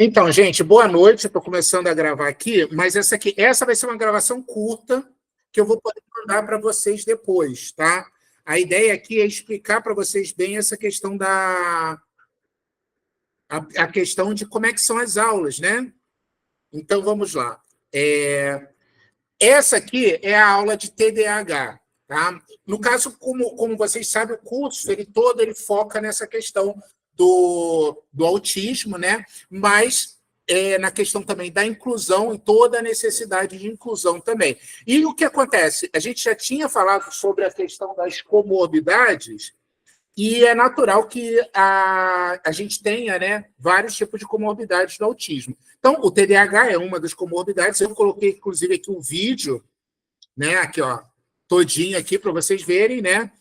Então, gente, boa noite. Estou começando a gravar aqui, mas essa vai ser uma gravação curta que eu vou poder mandar para vocês depois, tá? A ideia aqui é explicar para vocês bem essa questão a questão de como é que são as aulas, né? Então, vamos lá. Essa aqui é a aula de TDAH, tá? No caso, como vocês sabem, o curso ele foca nessa questão do autismo, né? Mas na questão também da inclusão e toda a necessidade de inclusão também. E o que acontece? A gente já tinha falado sobre a questão das comorbidades, e é natural que a gente tenha, né, vários tipos de comorbidades do autismo. Então, o TDAH é uma das comorbidades. Eu coloquei, inclusive, aqui um vídeo, né, aqui, ó, todinho aqui para vocês verem, né?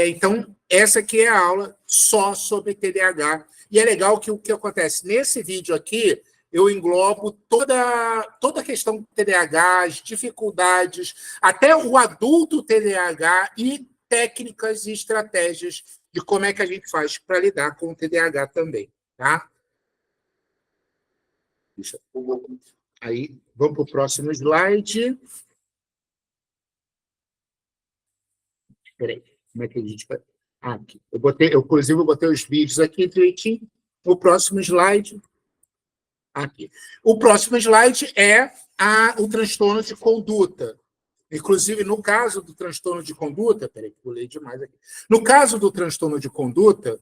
Então, essa aqui é a aula só sobre TDAH. E é legal que o que acontece nesse vídeo aqui, eu englobo toda a questão do TDAH, as dificuldades, até o adulto TDAH e técnicas e estratégias de como é que a gente faz para lidar com o TDAH também, tá? Aí, vamos para o próximo slide. Peraí, como é que a gente vai... aqui. Inclusive, eu botei os vídeos aqui direitinho. O próximo slide. Aqui. O próximo slide é o transtorno de conduta. Inclusive, no caso do transtorno de conduta, peraí, que eu leio demais aqui. No caso do transtorno de conduta,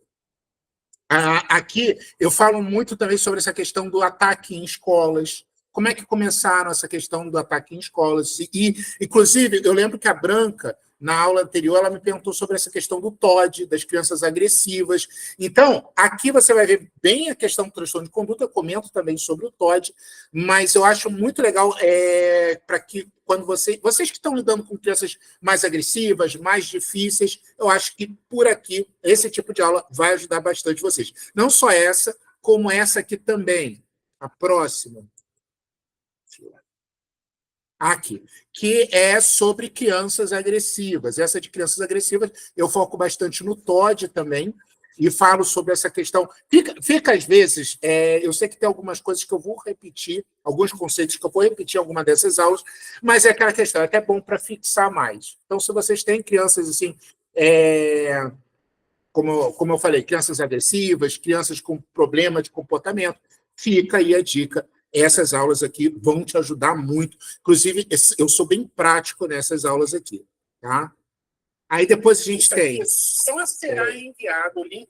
aqui eu falo muito também sobre essa questão do ataque em escolas. Como é que começaram essa questão do ataque em escolas? Inclusive, eu lembro que a Branca, na aula anterior, ela me perguntou sobre essa questão do TOD, das crianças agressivas. Então, aqui você vai ver bem a questão do transtorno de conduta, eu comento também sobre o TOD, mas eu acho muito legal para que, quando vocês que estão lidando com crianças mais agressivas, mais difíceis, eu acho que por aqui, esse tipo de aula vai ajudar bastante vocês. Não só essa, como essa aqui também, a próxima. Aqui, que é sobre crianças agressivas. Essa de crianças agressivas, eu foco bastante no TOD também, e falo sobre essa questão. Fica às vezes, eu sei que tem algumas coisas que eu vou repetir, alguns conceitos que eu vou repetir em alguma dessas aulas, mas é aquela questão, é até bom para fixar mais. Então, se vocês têm crianças assim, como eu falei, crianças agressivas, crianças com problema de comportamento, fica aí a dica. Essas aulas aqui vão te ajudar muito. Inclusive, eu sou bem prático nessas aulas aqui, tá? Aí depois a gente tem... Só será enviado o link.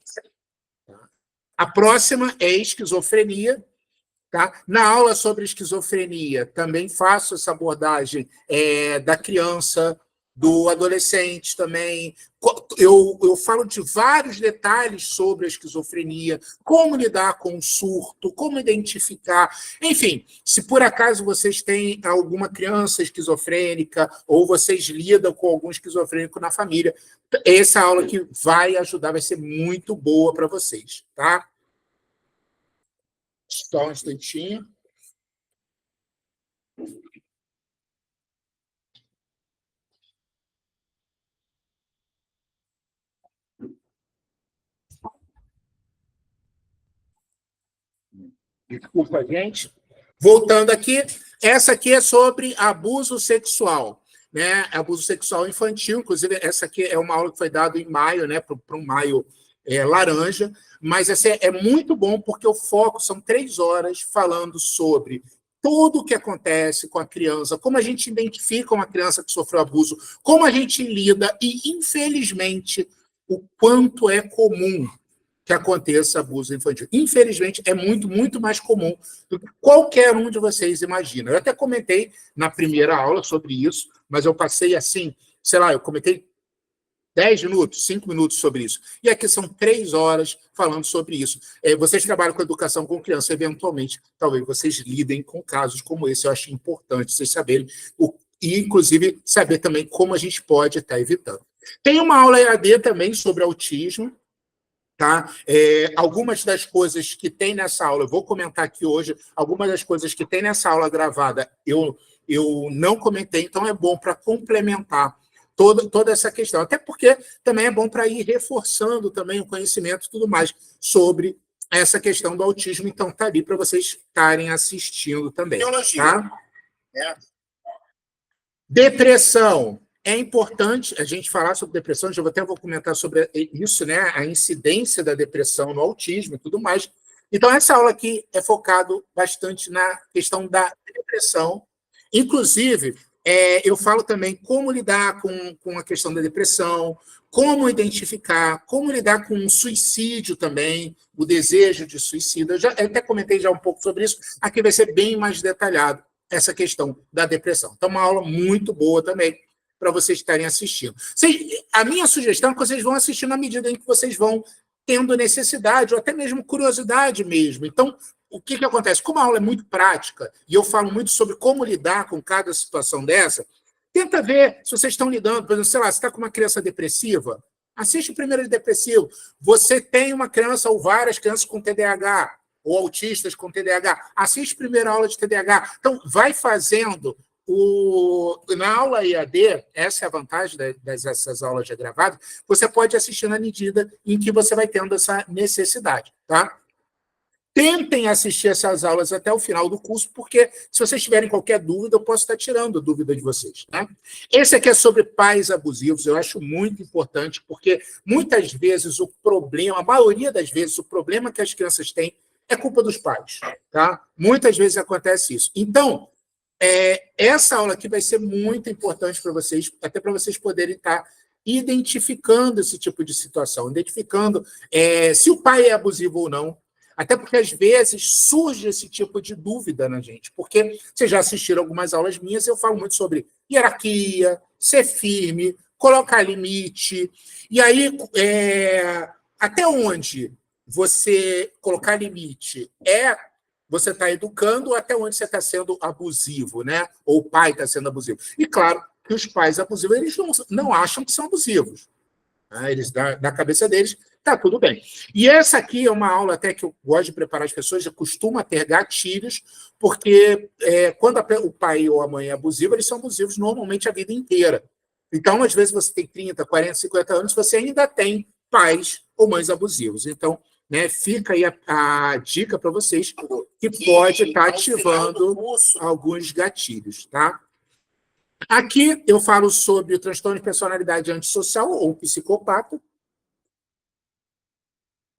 Tá? A próxima é esquizofrenia. Tá? Na aula sobre esquizofrenia, também faço essa abordagem da criança, do adolescente também. Eu falo de vários detalhes sobre a esquizofrenia, como lidar com o surto, como identificar. Enfim, se por acaso vocês têm alguma criança esquizofrênica ou vocês lidam com algum esquizofrênico na família, essa aula aqui vai ajudar, vai ser muito boa para vocês, tá? Só um instantinho. Desculpa, gente. Voltando aqui, essa aqui é sobre abuso sexual, né? Abuso sexual infantil, inclusive essa aqui é uma aula que foi dada em maio, né? Para um maio laranja, mas essa é muito bom porque o foco são 3 horas falando sobre tudo o que acontece com a criança, como a gente identifica uma criança que sofreu abuso, como a gente lida e, infelizmente, o quanto é comum que aconteça abuso infantil. Infelizmente, é muito, muito mais comum do que qualquer um de vocês imagina. Eu até comentei na primeira aula sobre isso, mas eu passei assim, sei lá, eu comentei 10 minutos, 5 minutos sobre isso. E aqui são 3 horas falando sobre isso. Vocês trabalham com educação com criança, eventualmente, talvez vocês lidem com casos como esse. Eu acho importante vocês saberem, e, inclusive, saber também como a gente pode estar evitando. Tem uma aula EAD também sobre autismo, tá? Algumas das coisas que tem nessa aula, eu vou comentar aqui hoje, algumas das coisas que tem nessa aula gravada eu não comentei, então é bom para complementar toda essa questão. Até porque também é bom para ir reforçando também o conhecimento e tudo mais sobre essa questão do autismo, então está ali para vocês estarem assistindo também. Tá? Depressão. É importante a gente falar sobre depressão, eu até vou comentar sobre isso, né? A incidência da depressão no autismo e tudo mais. Então, essa aula aqui é focado bastante na questão da depressão. Inclusive, eu falo também como lidar com a questão da depressão, como identificar, como lidar com o suicídio também, o desejo de suicídio. Eu até comentei já um pouco sobre isso, aqui vai ser bem mais detalhado essa questão da depressão. Então, uma aula muito boa também para vocês estarem assistindo. A minha sugestão é que vocês vão assistir na medida em que vocês vão tendo necessidade, ou até mesmo curiosidade mesmo. Então, o que acontece? Como a aula é muito prática, e eu falo muito sobre como lidar com cada situação dessa, tenta ver se vocês estão lidando, por exemplo, sei lá, você está com uma criança depressiva, assiste o primeiro de depressivo. Você tem uma criança ou várias crianças com TDAH, ou autistas com TDAH, assiste a primeira aula de TDAH. Então, vai fazendo na aula EAD, essa é a vantagem dessas aulas já gravadas, você pode assistir na medida em que você vai tendo essa necessidade, tá? Tentem assistir essas aulas até o final do curso, porque se vocês tiverem qualquer dúvida, eu posso estar tirando a dúvida de vocês, tá? Esse aqui é sobre pais abusivos, eu acho muito importante, porque muitas vezes o problema, a maioria das vezes, o problema que as crianças têm é culpa dos pais, tá? Muitas vezes acontece isso. Então, essa aula aqui vai ser muito importante para vocês, até para vocês poderem estar identificando esse tipo de situação, identificando se o pai é abusivo ou não, até porque às vezes surge esse tipo de dúvida na gente, porque vocês já assistiram algumas aulas minhas, eu falo muito sobre hierarquia, ser firme, colocar limite, e aí até onde você colocar limite você está educando, até onde você está sendo abusivo, né? Ou o pai está sendo abusivo. E claro que os pais abusivos, eles não acham que são abusivos. Né? Eles, da cabeça deles, tá tudo bem. E essa aqui é uma aula até que eu gosto de preparar as pessoas, já costuma ter gatilhos, porque quando o pai ou a mãe é abusivo, eles são abusivos normalmente a vida inteira. Então, às vezes, você tem 30, 40, 50 anos, você ainda tem pais ou mães abusivos. Então, né, fica aí a dica para vocês que pode estar ativando alguns gatilhos. Tá? Aqui eu falo sobre o transtorno de personalidade antissocial ou psicopata.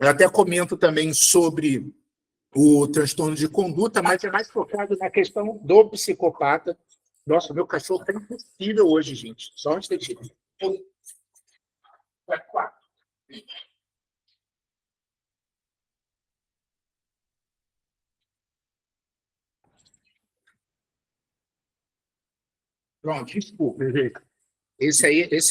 Eu até comento também sobre o transtorno de conduta, mas é mais focado na questão do psicopata. Nossa, meu cachorro está impossível hoje, gente. Só antes de tirar. Quatro. Pronto, desculpa, gente. Esse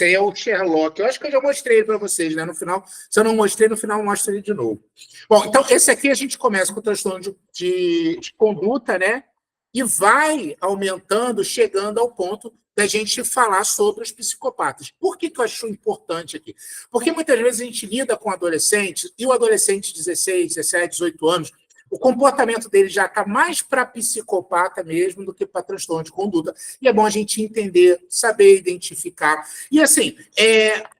aí é o Sherlock. Eu acho que eu já mostrei para vocês, né? No final, se eu não mostrei, no final eu mostro ele de novo. Bom, então, esse aqui a gente começa com o transtorno de conduta, né? E vai aumentando, chegando ao ponto da gente falar sobre os psicopatas. Por que eu acho importante aqui? Porque muitas vezes a gente lida com adolescentes, e o adolescente de 16, 17, 18 anos, o comportamento dele já está mais para psicopata mesmo do que para transtorno de conduta. E é bom a gente entender, saber identificar. E assim,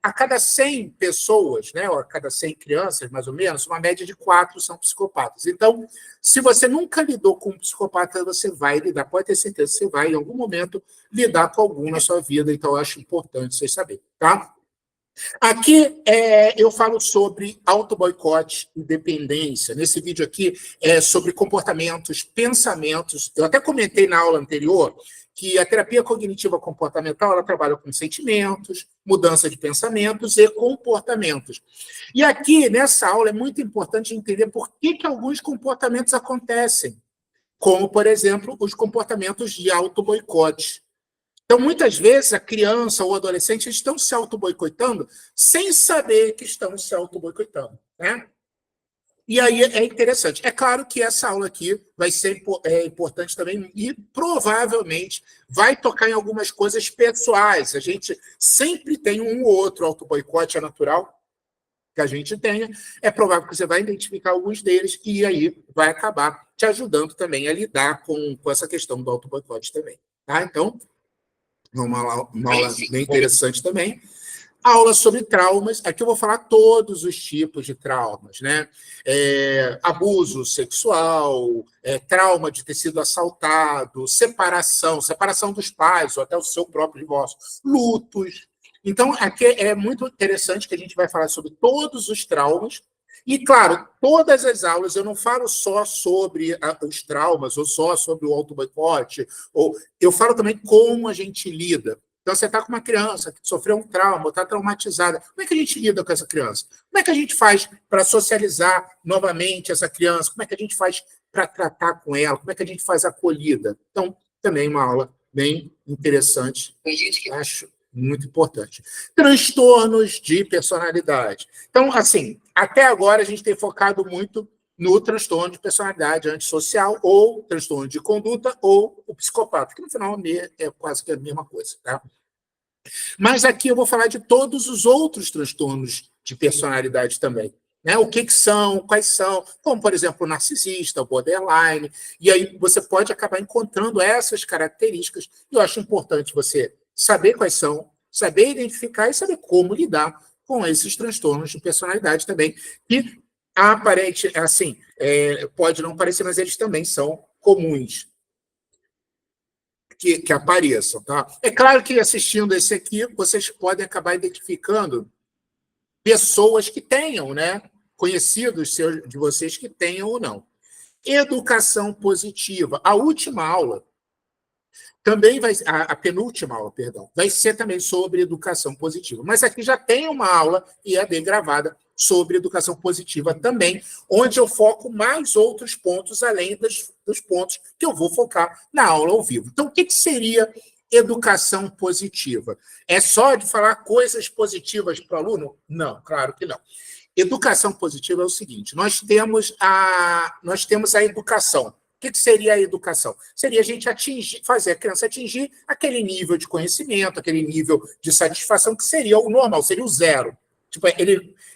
a cada 100 pessoas, né, ou a cada 100 crianças, mais ou menos, uma média de 4 são psicopatas. Então, se você nunca lidou com um psicopata, você vai lidar, pode ter certeza que você vai, em algum momento, lidar com algum na sua vida. Então, eu acho importante vocês saberem, tá? Aqui eu falo sobre auto-boicote e dependência. Nesse vídeo aqui é sobre comportamentos, pensamentos. Eu até comentei na aula anterior que a terapia cognitiva comportamental ela trabalha com sentimentos, mudança de pensamentos e comportamentos. E aqui, nessa aula, é muito importante entender por que alguns comportamentos acontecem, como, por exemplo, os comportamentos de auto-boicote. Então, muitas vezes, a criança ou o adolescente estão se auto-boicotando sem saber que estão se auto-boicotando. Né? E aí é interessante. É claro que essa aula aqui vai ser importante também e provavelmente vai tocar em algumas coisas pessoais. A gente sempre tem um ou outro auto-boicote, é natural que a gente tenha. É provável que você vai identificar alguns deles e aí vai acabar te ajudando também a lidar com essa questão do auto-boicote também. Tá? Então, uma aula bem interessante também. Aula sobre traumas. Aqui eu vou falar todos os tipos de traumas, né? Abuso sexual, trauma de ter sido assaltado, separação dos pais, ou até o seu próprio divórcio, lutos. Então, aqui é muito interessante que a gente vai falar sobre todos os traumas. E, claro, todas as aulas, eu não falo só sobre os traumas, ou só sobre o auto-boicote, ou eu falo também como a gente lida. Então, você está com uma criança que sofreu um trauma, está traumatizada. Como é que a gente lida com essa criança? Como é que a gente faz para socializar novamente essa criança? Como é que a gente faz para tratar com ela? Como é que a gente faz a acolhida? Então, também uma aula bem interessante. Tem gente que acho muito importante. Transtornos de personalidade. Então, assim, até agora a gente tem focado muito no transtorno de personalidade antissocial, ou transtorno de conduta, ou o psicopata, que no final é quase que a mesma coisa. Tá? Mas aqui eu vou falar de todos os outros transtornos de personalidade também. Né? O que são, quais são, como, por exemplo, o narcisista, o borderline, e aí você pode acabar encontrando essas características, e eu acho importante você saber quais são, saber identificar e saber como lidar com esses transtornos de personalidade também, que aparente, assim, pode não parecer, mas eles também são comuns que apareçam. Tá? É claro que assistindo esse aqui, vocês podem acabar identificando pessoas que tenham, né? Conhecidos de vocês que tenham ou não. Educação positiva. A última aula também vai, a penúltima aula, perdão, vai ser também sobre educação positiva. Mas aqui já tem uma aula IAD gravada sobre educação positiva também, onde eu foco mais outros pontos, além dos pontos que eu vou focar na aula ao vivo. Então, o que seria educação positiva? É só de falar coisas positivas para o aluno? Não, claro que não. Educação positiva é o seguinte: nós temos a educação. O que seria a educação? Seria a gente fazer a criança atingir aquele nível de conhecimento, aquele nível de satisfação que seria o normal, seria o zero. Tipo,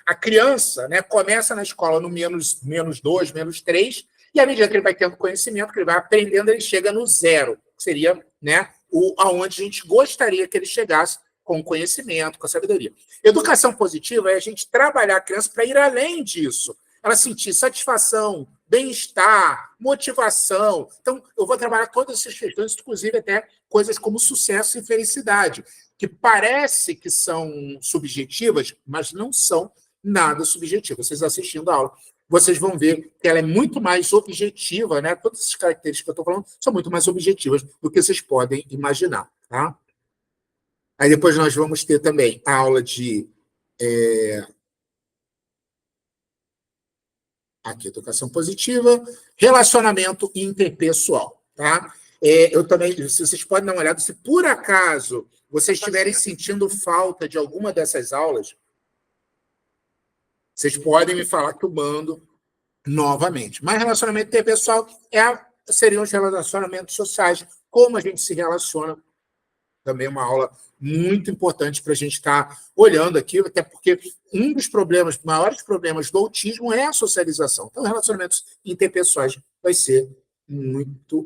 a criança, né, começa na escola no -2, -3, e à medida que ele vai tendo conhecimento, que ele vai aprendendo, ele chega no zero, que seria, né, aonde a gente gostaria que ele chegasse com conhecimento, com sabedoria. Educação positiva é a gente trabalhar a criança para ir além disso. Ela sentir satisfação, bem-estar, motivação. Então, eu vou trabalhar todas essas questões, inclusive até coisas como sucesso e felicidade, que parece que são subjetivas, mas não são nada subjetivas. Vocês assistindo a aula, vocês vão ver que ela é muito mais objetiva, né? Todas essas características que eu estou falando são muito mais objetivas do que vocês podem imaginar. Tá? Aí depois nós vamos ter também a aula de aqui, educação positiva, relacionamento interpessoal. Tá? Eu também, vocês podem dar uma olhada, se por acaso vocês estiverem sentindo falta de alguma dessas aulas, vocês podem me falar que eu mando novamente. Mas relacionamento interpessoal seriam os relacionamentos sociais, como a gente se relaciona. Também uma aula muito importante para a gente estar olhando aqui, até porque um dos maiores problemas do autismo é a socialização. Então, relacionamentos interpessoais vai ser muito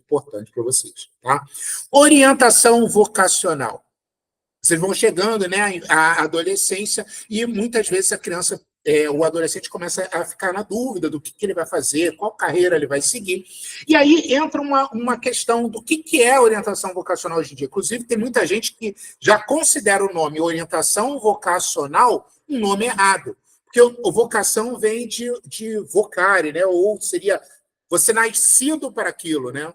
importante para vocês. Tá? Orientação vocacional. Vocês vão chegando, né, à adolescência, e muitas vezes a criança, o adolescente começa a ficar na dúvida do que ele vai fazer, qual carreira ele vai seguir. E aí entra uma questão do que é orientação vocacional hoje em dia. Inclusive, tem muita gente que já considera o nome orientação vocacional um nome errado. Porque o vocação vem de vocare, né? Ou seria você nascido para aquilo, né?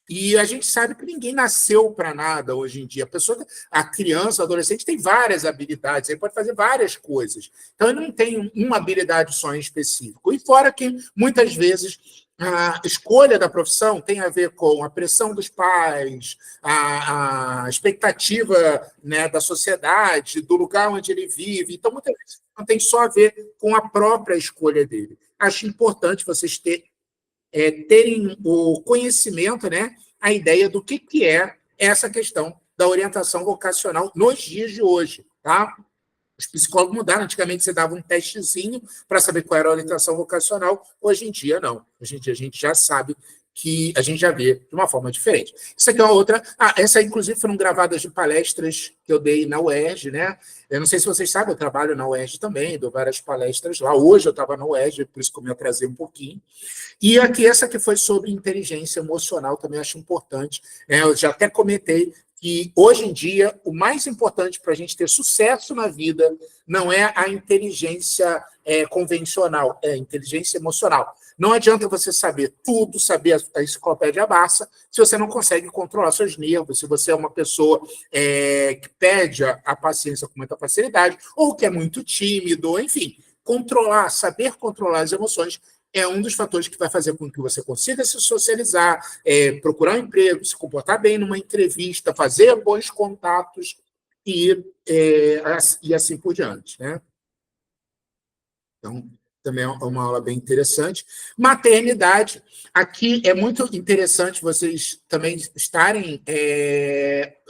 E a gente sabe que ninguém nasceu para nada hoje em dia. A criança, o adolescente tem várias habilidades, ele pode fazer várias coisas. Então, ele não tem uma habilidade só em específico. E fora que, muitas vezes, a escolha da profissão tem a ver com a pressão dos pais, a expectativa, né, da sociedade, do lugar onde ele vive. Então, muitas vezes, não tem só a ver com a própria escolha dele. Acho importante vocês terem o conhecimento, né, a ideia do que é essa questão da orientação vocacional nos dias de hoje. Tá? Os psicólogos mudaram. Antigamente você dava um testezinho para saber qual era a orientação vocacional. Hoje em dia, não. Hoje em dia a gente já sabe que a gente já vê de uma forma diferente. Isso aqui é uma outra... essa, inclusive, foram gravadas de palestras que eu dei na UERJ, né? Eu não sei se vocês sabem, eu trabalho na UERJ também, dou várias palestras lá. Hoje eu estava na UERJ, por isso que eu me atrasei um pouquinho. E aqui, essa aqui foi sobre inteligência emocional, também acho importante. Eu já até comentei que, hoje em dia, o mais importante para a gente ter sucesso na vida não é a inteligência convencional, é a inteligência emocional. Não adianta você saber tudo, saber a enciclopédia Barça, se você não consegue controlar seus nervos, se você é uma pessoa que perde a paciência com muita facilidade, ou que é muito tímido, enfim. Saber controlar as emoções é um dos fatores que vai fazer com que você consiga se socializar, procurar um emprego, se comportar bem numa entrevista, fazer bons contatos e assim por diante, né? Então, também é uma aula bem interessante. Maternidade. Aqui é muito interessante vocês também estarem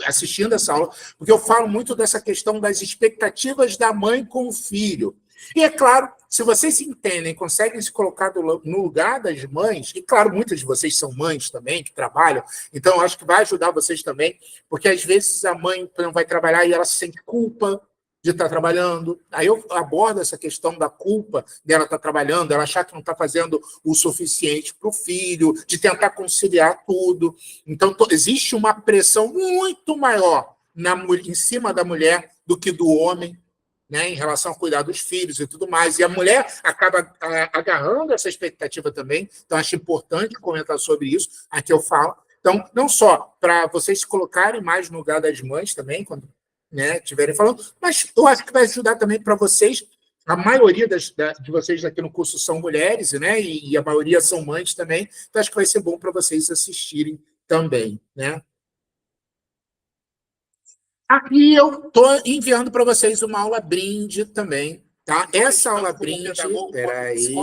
assistindo essa aula, porque eu falo muito dessa questão das expectativas da mãe com o filho. E, é claro, se vocês entendem, conseguem se colocar no lugar das mães, e, claro, muitas de vocês são mães também, que trabalham, então, acho que vai ajudar vocês também, porque, às vezes, a mãe não vai trabalhar e ela sente culpa de estar trabalhando. Aí eu abordo essa questão da culpa dela estar trabalhando, ela achar que não está fazendo o suficiente para o filho, de tentar conciliar tudo. Então, existe uma pressão muito maior em cima da mulher do que do homem, né, em relação a cuidar dos filhos e tudo mais. E a mulher acaba agarrando essa expectativa também. Então, acho importante comentar sobre isso. Aqui eu falo. Então, não só para vocês se colocarem mais no lugar das mães também, quando estiverem falando, mas eu acho que vai ajudar também para vocês. A maioria de vocês aqui no curso são mulheres, né? E a maioria são mães também. Então, acho que vai ser bom para vocês assistirem também, né? Aqui eu estou enviando para vocês uma aula brinde também, tá? Essa aula brinde, peraí,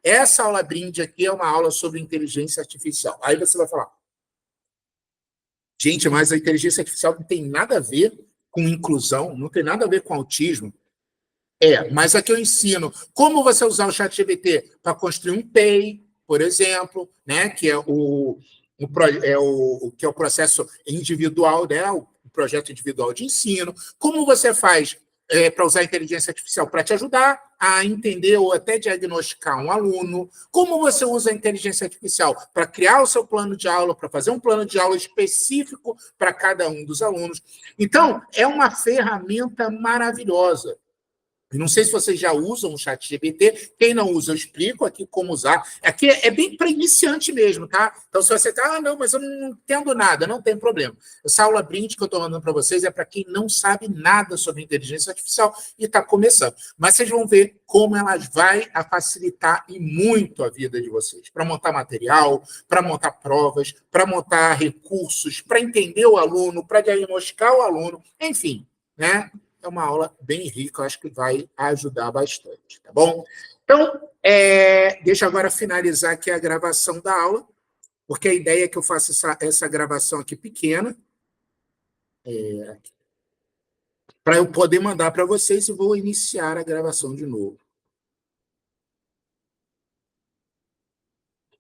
essa aula brinde aqui é uma aula sobre inteligência artificial. Aí você vai falar, gente, mas a inteligência artificial não tem nada a ver com inclusão, não tem nada a ver com autismo. Mas aqui eu ensino como você usar o ChatGPT para construir um PEI, por exemplo, né, que é que é o processo individual, né, o projeto individual de ensino. Como você faz para usar a inteligência artificial para te ajudar a entender ou até diagnosticar um aluno? Como você usa a inteligência artificial para criar o seu plano de aula, para fazer um plano de aula específico para cada um dos alunos? Então, é uma ferramenta maravilhosa. Não sei se vocês já usam o ChatGPT. Quem não usa, eu explico aqui como usar. Aqui é bem para iniciante mesmo, tá? Então, se você está, não, mas eu não entendo nada, não tem problema. Essa aula brinde que eu estou mandando para vocês é para quem não sabe nada sobre inteligência artificial e está começando. Mas vocês vão ver como ela vai facilitar e muito a vida de vocês. Para montar material, para montar provas, para montar recursos, para entender o aluno, para diagnosticar o aluno, enfim, né? É uma aula bem rica, eu acho que vai ajudar bastante, tá bom? Então, deixa eu agora finalizar aqui a gravação da aula, porque a ideia é que eu faça essa gravação aqui pequena, para eu poder mandar para vocês e vou iniciar a gravação de novo.